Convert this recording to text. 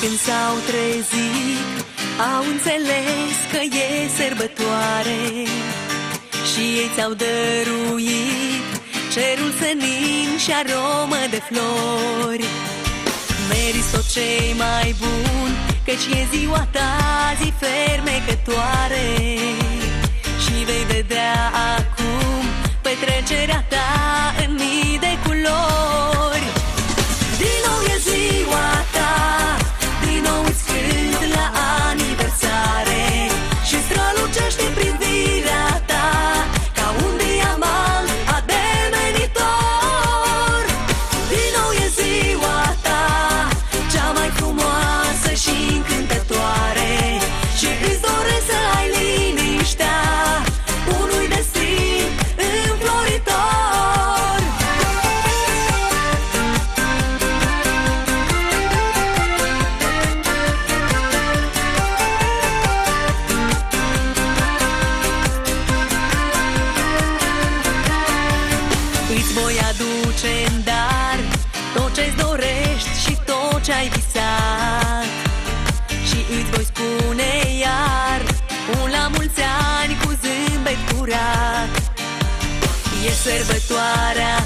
când s-au trezit, au înțeles că e sărbătoare și ei ți-au dăruit cerul senin și aromă de flori. Meriți tot ce-i mai bun, căci e ziua ta, zi fermecătoare, și vei vedea acum petrecerea ta în mii de culori. Din nou e ziua ta, din nou îți cânt la aniversare și strălucește privirea ta ca un diamant ademenitor. Din nou e ziua ta, cea mai frumoasă și încântătoare, și îți doresc să ai liniștea unui destin înfloritor. Îți voi aduce în dar tot ce-ți dorești și tot ce-ai visat, și îți voi spune iar un la mulți ani cu zâmbet curat. E sărbătoarea